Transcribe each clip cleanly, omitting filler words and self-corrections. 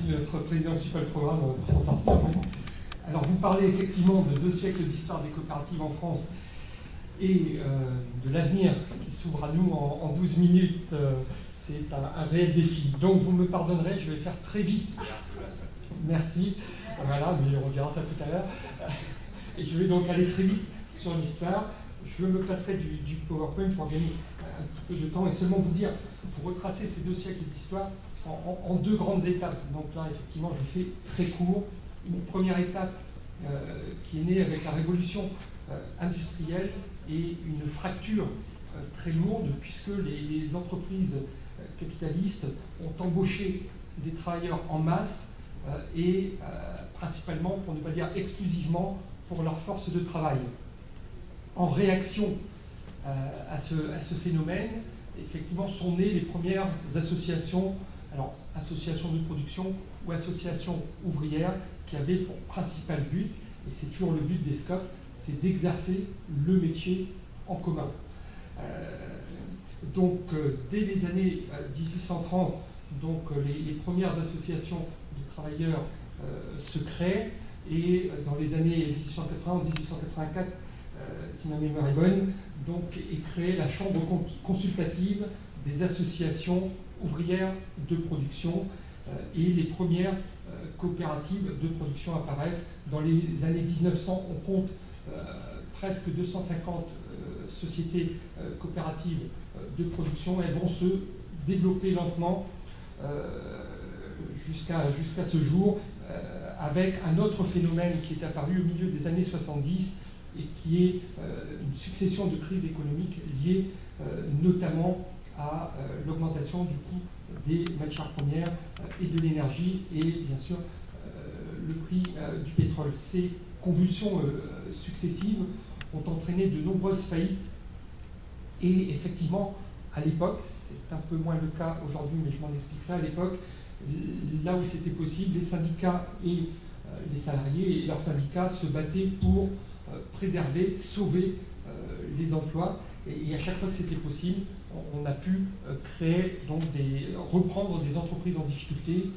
si notre président ne suit pas le programme pour s'en sortir. Oui. Alors, vous parlez effectivement de 2 siècles d'histoire des coopératives en France et de l'avenir qui s'ouvre à nous en 12 minutes. C'est un réel défi. Donc, vous me pardonnerez, je vais faire très vite. Merci. Voilà, mais on dira ça tout à l'heure. Et je vais donc aller très vite sur l'histoire. Je me placerai du PowerPoint pour gagner un petit peu de temps et seulement vous dire, pour retracer ces 2 siècles d'histoire en 2 grandes étapes. Donc là, effectivement, je fais très court. Une première étape qui est née avec la révolution industrielle et une fracture très lourde, puisque les entreprises capitalistes ont embauché des travailleurs en masse et principalement, pour ne pas dire exclusivement, pour leur force de travail. En réaction à ce phénomène, effectivement, sont nées les premières associations, alors associations de production ou associations ouvrières, qui avaient pour principal but, et c'est toujours le but des SCOP, c'est d'exercer le métier en commun. Donc, dès les années 1830, donc, les premières associations de travailleurs se créent, et dans les années 1880-1884, si ma mémoire est bonne, donc est créée la chambre consultative des associations ouvrières de production, et les premières coopératives de production apparaissent. Dans les années 1900, on compte presque 250 sociétés coopératives de production. Elles vont se développer lentement jusqu'à ce jour, avec un autre phénomène qui est apparu au milieu des années 70 et qui est une succession de crises économiques liées notamment à l'augmentation du coût des matières premières et de l'énergie et bien sûr le prix du pétrole. Ces convulsions successives ont entraîné de nombreuses faillites et effectivement à l'époque, c'est un peu moins le cas aujourd'hui mais je m'en expliquerai, à l'époque, là où c'était possible, les syndicats et les salariés et leurs syndicats se battaient pour préserver, sauver les emplois. Et à chaque fois que c'était possible, on a pu créer, donc reprendre des entreprises en difficulté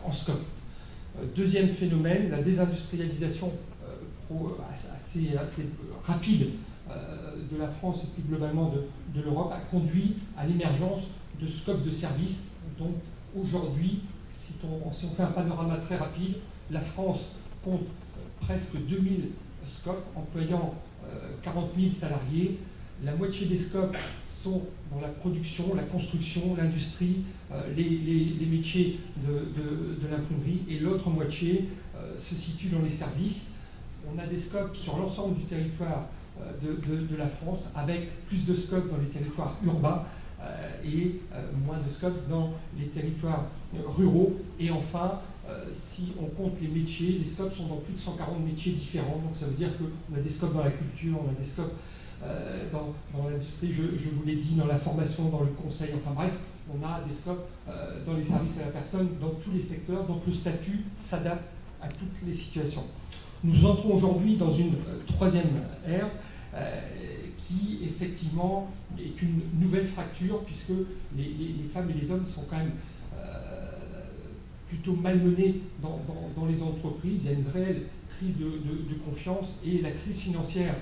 en SCOP. Deuxième phénomène, la désindustrialisation assez rapide de la France et plus globalement de l'Europe a conduit à l'émergence de SCOP de services. Donc aujourd'hui, si on fait un panorama très rapide, la France compte presque 2000 SCOP employant 40 000 salariés. La moitié des SCOP sont dans la production, la construction, l'industrie, les métiers de l'imprimerie, et l'autre moitié se situe dans les services. On a des SCOP sur l'ensemble du territoire de la France, avec plus de SCOP dans les territoires urbains et moins de SCOP dans les territoires ruraux. Et enfin, si on compte les métiers, les SCOP sont dans plus de 140 métiers différents. Donc ça veut dire qu'on a des SCOP dans la culture, on a des SCOP dans l'industrie, je vous l'ai dit, dans la formation, dans le conseil, enfin bref, on a des SCOP dans les services à la personne, dans tous les secteurs. Donc le statut s'adapte à toutes les situations. Nous entrons aujourd'hui dans une troisième ère qui effectivement est une nouvelle fracture, puisque les femmes et les hommes sont quand même plutôt malmenés dans les entreprises. Il y a une réelle crise de confiance, et la crise financière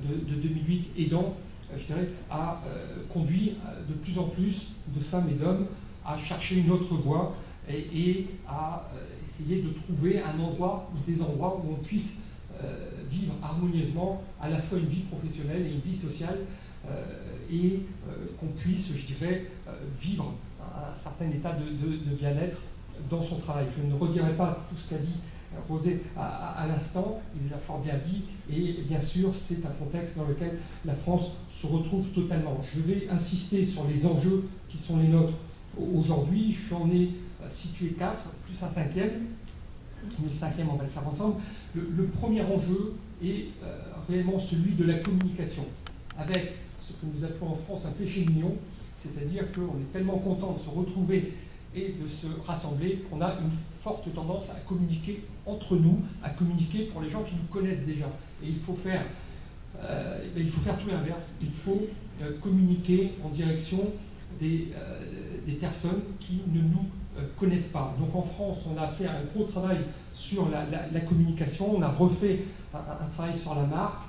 de 2008 aidant, je dirais, a conduit de plus en plus de femmes et d'hommes à chercher une autre voie et à essayer de trouver un endroit ou des endroits où on puisse vivre harmonieusement à la fois une vie professionnelle et une vie sociale, et qu'on puisse, je dirais, vivre un certain état de bien-être dans son travail. Je ne redirai pas tout ce qu'a dit José à l'instant, il l'a fort bien dit, et bien sûr c'est un contexte dans lequel la France se retrouve totalement. Je vais insister sur les enjeux qui sont les nôtres aujourd'hui. J'en ai situé 4, plus un cinquième, mais le cinquième on va le faire ensemble. Le premier enjeu est réellement celui de la communication, avec ce que nous appelons en France un péché mignon, c'est-à-dire qu'on est tellement content de se retrouver et de se rassembler qu'on a une forte tendance à communiquer entre nous, à communiquer pour les gens qui nous connaissent déjà. Et il faut faire tout l'inverse. Il faut communiquer en direction des personnes qui ne nous connaissent pas. Donc en France, on a fait un gros travail sur la communication, on a refait un travail sur la marque,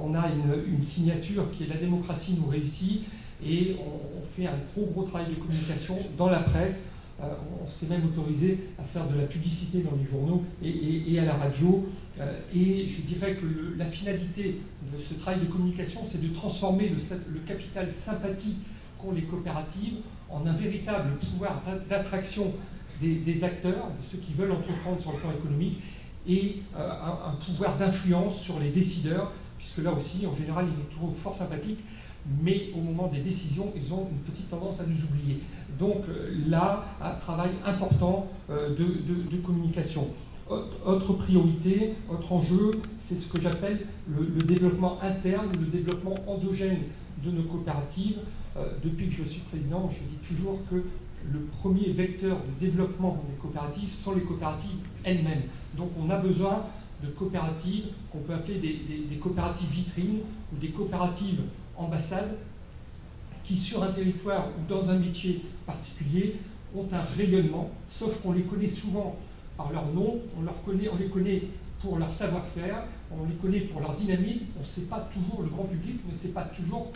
on a une signature qui est La démocratie nous réussit, et on fait un gros travail de communication dans la presse. On s'est même autorisé à faire de la publicité dans les journaux et à la radio. Et je dirais que la finalité de ce travail de communication, c'est de transformer le capital sympathie qu'ont les coopératives en un véritable pouvoir d'attraction des acteurs, de ceux qui veulent entreprendre sur le plan économique, et un pouvoir d'influence sur les décideurs, puisque là aussi, en général, ils nous trouvent fort sympathiques, mais au moment des décisions, ils ont une petite tendance à nous oublier. Donc là, un travail important de communication. Autre priorité, autre enjeu, c'est ce que j'appelle le développement interne, le développement endogène de nos coopératives. Depuis que je suis président, je dis toujours que le premier vecteur de développement des coopératives sont les coopératives elles-mêmes. Donc on a besoin de coopératives qu'on peut appeler des coopératives vitrines ou des coopératives ambassades qui, sur un territoire ou dans un métier particulier, ont un rayonnement, sauf qu'on les connaît souvent par leur nom, on les connaît pour leur savoir-faire, on les connaît pour leur dynamisme, on ne sait pas toujours, le grand public ne sait pas toujours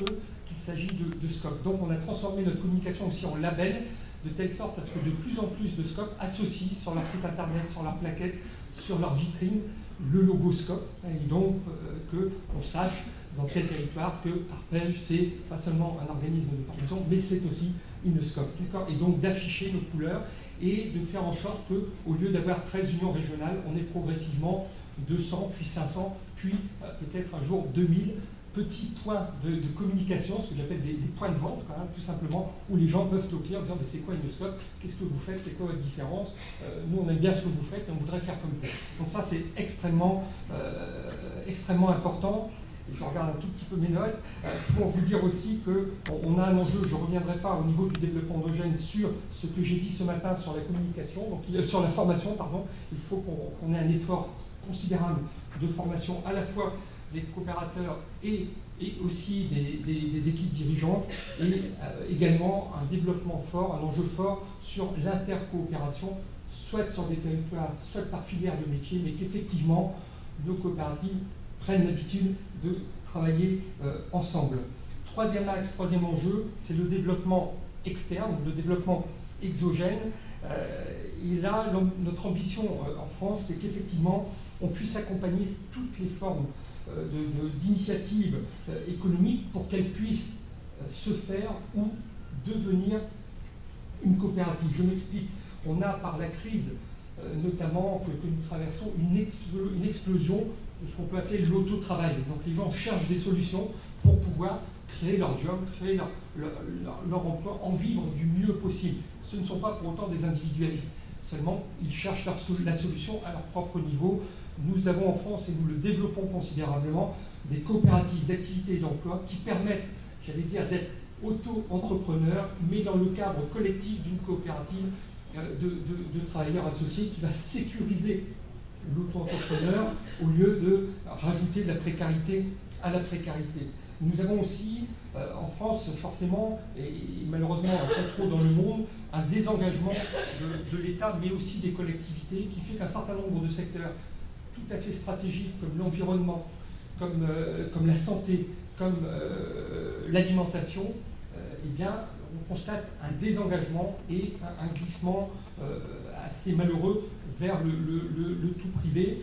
qu'il s'agit de SCOP. Donc on a transformé notre communication aussi en label, de telle sorte à ce que de plus en plus de SCOP associent sur leur site internet, sur leur plaquette, sur leur vitrine, le logo SCOP, et donc qu'on sache dans quel territoire que Arpège, c'est pas seulement un organisme de formation, mais c'est aussi une SCOP. Et donc d'afficher nos couleurs et de faire en sorte qu'au lieu d'avoir 13 unions régionales, on ait progressivement 200, puis 500, puis peut-être un jour 2000 petits points de communication, ce que j'appelle des points de vente, quand même, tout simplement, où les gens peuvent toquer en disant c'est quoi une SCOP, qu'est-ce que vous faites, c'est quoi votre différence, nous on aime bien ce que vous faites et on voudrait faire comme vous. Donc ça c'est extrêmement important. Et je regarde un tout petit peu mes notes, pour vous dire aussi qu'on a un enjeu, je ne reviendrai pas au niveau du développement endogène sur ce que j'ai dit ce matin sur la communication, donc sur la formation, pardon. Il faut qu'on ait un effort considérable de formation à la fois des coopérateurs et aussi des équipes dirigeantes, et également un développement fort, un enjeu fort sur l'intercoopération, soit sur des territoires, soit par filière de métier, mais qu'effectivement nos coopératives prennent l'habitude de travailler ensemble. Troisième axe, troisième enjeu, c'est le développement externe, le développement exogène. Et là, notre ambition en France, c'est qu'effectivement, on puisse accompagner toutes les formes d'initiatives économiques pour qu'elles puissent se faire ou devenir une coopérative. Je m'explique. On a, par la crise, notamment que nous traversons, une explosion de ce qu'on peut appeler l'auto-travail. Donc les gens cherchent des solutions pour pouvoir créer leur job, créer leur emploi, en vivre du mieux possible. Ce ne sont pas pour autant des individualistes. Seulement, ils cherchent la solution à leur propre niveau. Nous avons en France, et nous le développons considérablement, des coopératives d'activité et d'emploi qui permettent, j'allais dire, d'être auto-entrepreneurs, mais dans le cadre collectif d'une coopérative de travailleurs associés qui va sécuriser l'auto-entrepreneur au lieu de rajouter de la précarité à la précarité. Nous avons aussi en France, forcément, et malheureusement pas trop dans le monde, un désengagement de l'État, mais aussi des collectivités, qui fait qu'un certain nombre de secteurs tout à fait stratégiques, comme l'environnement, comme la santé, comme l'alimentation, eh bien, on constate un désengagement et un glissement assez malheureux vers le tout privé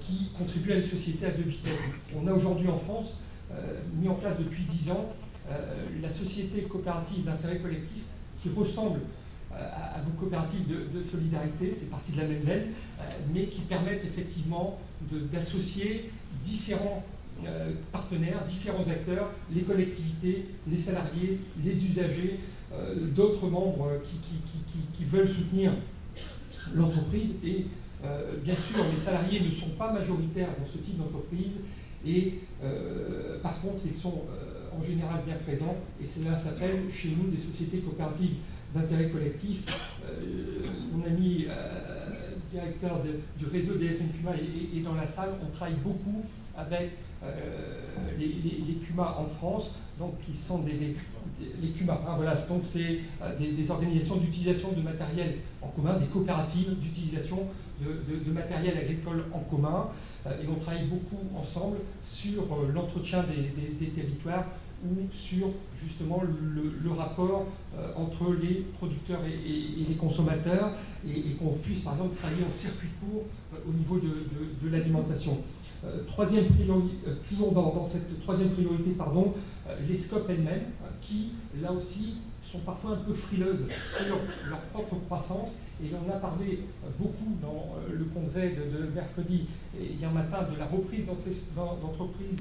qui contribue à une société à deux vitesses. On a aujourd'hui en France mis en place depuis 10 ans la société coopérative d'intérêt collectif qui ressemble à vos coopératives de solidarité, c'est parti de la même veine, mais qui permettent effectivement d'associer différents partenaires, différents acteurs, les collectivités, les salariés, les usagers, d'autres membres qui veulent soutenir l'entreprise. Et bien sûr, les salariés ne sont pas majoritaires dans ce type d'entreprise, et par contre, ils sont en général bien présents, et cela s'appelle chez nous des sociétés coopératives d'intérêt collectif. Mon ami directeur du réseau des FNQA est dans la salle. On travaille beaucoup avec les CUMA en France, donc qui sont les CUMA, hein, voilà, donc c'est des organisations d'utilisation de matériel en commun, des coopératives d'utilisation de matériel agricole en commun, et on travaille beaucoup ensemble sur l'entretien des territoires ou sur justement le rapport entre les producteurs et les consommateurs, et qu'on puisse par exemple travailler en circuit court au niveau de l'alimentation. Troisième priorité, toujours dans cette troisième priorité, pardon, les SCOP elles-mêmes, qui là aussi sont parfois un peu frileuses sur leur propre croissance, et on a parlé beaucoup dans le congrès de mercredi et hier matin de la reprise d'entreprise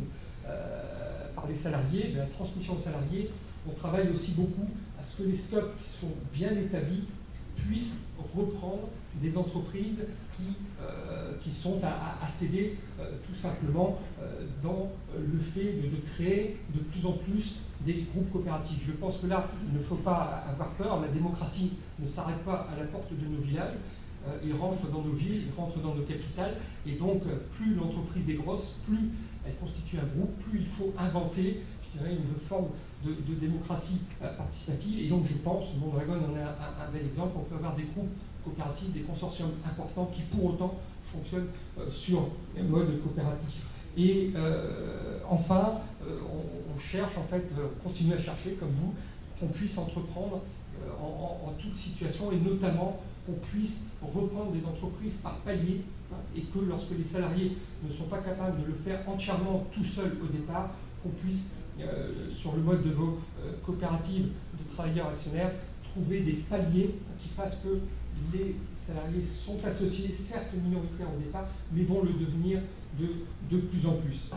par les salariés, de la transmission de salariés. On travaille aussi beaucoup à ce que les SCOP qui sont bien établis puissent reprendre des entreprises qui sont à céder tout simplement dans le fait de créer de plus en plus des groupes coopératifs. Je pense que là, il ne faut pas avoir peur. La démocratie ne s'arrête pas à la porte de nos villages. Il rentre dans nos villes, il rentre dans nos capitales. Et donc, plus l'entreprise est grosse, plus elle constitue un groupe, plus il faut inventer, je dirais, une forme de démocratie participative. Et donc, je pense, Mondragon en est un bel exemple, on peut avoir des groupes coopératifs, des consortiums importants qui, pour autant, fonctionnent sur un mode coopératif. Et enfin, on cherche, en fait, continue à chercher, comme vous, qu'on puisse entreprendre en toute situation, et notamment qu'on puisse reprendre des entreprises par palier, hein, et que lorsque les salariés ne sont pas capables de le faire entièrement tout seuls au départ, qu'on puisse, sur le mode de vos coopératives de travailleurs actionnaires, trouver des paliers qui fassent que les salariés sont associés, certes minoritaires au départ, mais vont le devenir de plus en plus.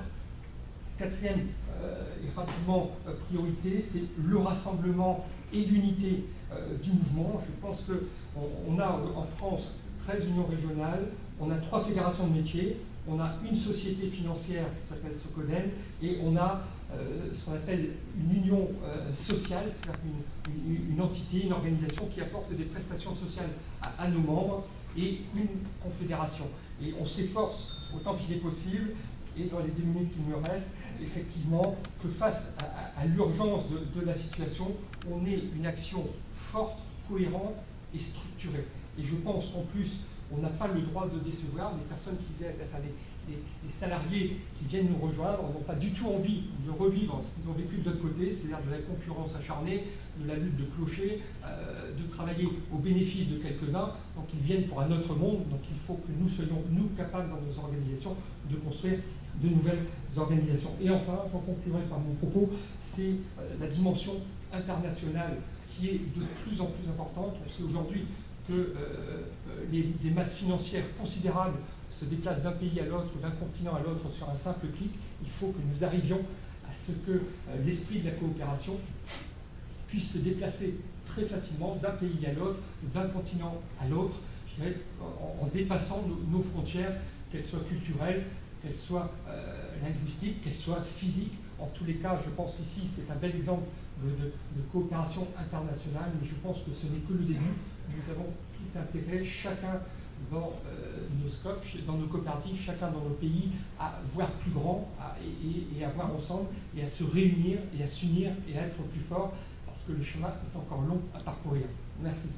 Quatrième et rapidement priorité, c'est le rassemblement et l'unité du mouvement. Je pense qu'on a en France 13 unions régionales, on a 3 fédérations de métiers, on a une société financière qui s'appelle Socoden, et on a ce qu'on appelle une union sociale, c'est-à-dire une entité, une organisation qui apporte des prestations sociales à nos membres, et une confédération. Et on s'efforce, autant qu'il est possible, et dans les 2 minutes qu'il me reste, effectivement, que face à l'urgence de la situation, on ait une action forte, cohérente et structurée. Et je pense qu'en plus, on n'a pas le droit de décevoir les personnes qui viennent, enfin les salariés qui viennent nous rejoindre n'ont pas du tout envie de revivre ce qu'ils ont vécu de l'autre côté, c'est-à-dire de la concurrence acharnée, de la lutte de clochers, de travailler au bénéfice de quelques-uns. Donc ils viennent pour un autre monde, donc il faut que nous soyons, nous, capables dans nos organisations de construire de nouvelles organisations. Et enfin, j'en conclurai par mon propos, c'est la dimension internationale qui est de plus en plus importante. On sait aujourd'hui que des masses financières considérables se déplacent d'un pays à l'autre, d'un continent à l'autre sur un simple clic. Il faut que nous arrivions à ce que l'esprit de la coopération puisse se déplacer très facilement d'un pays à l'autre, d'un continent à l'autre, en dépassant nos frontières, qu'elles soient culturelles, qu'elles soient linguistiques, qu'elles soient physiques. En tous les cas, je pense qu'ici, c'est un bel exemple de coopération internationale, mais je pense que ce n'est que le début. Nous avons tout intérêt, chacun dans nos scopes, dans nos coopératives, chacun dans nos pays, à voir plus grand et à voir ensemble, et à se réunir, et à s'unir, et à être plus fort, parce que le chemin est encore long à parcourir. Merci.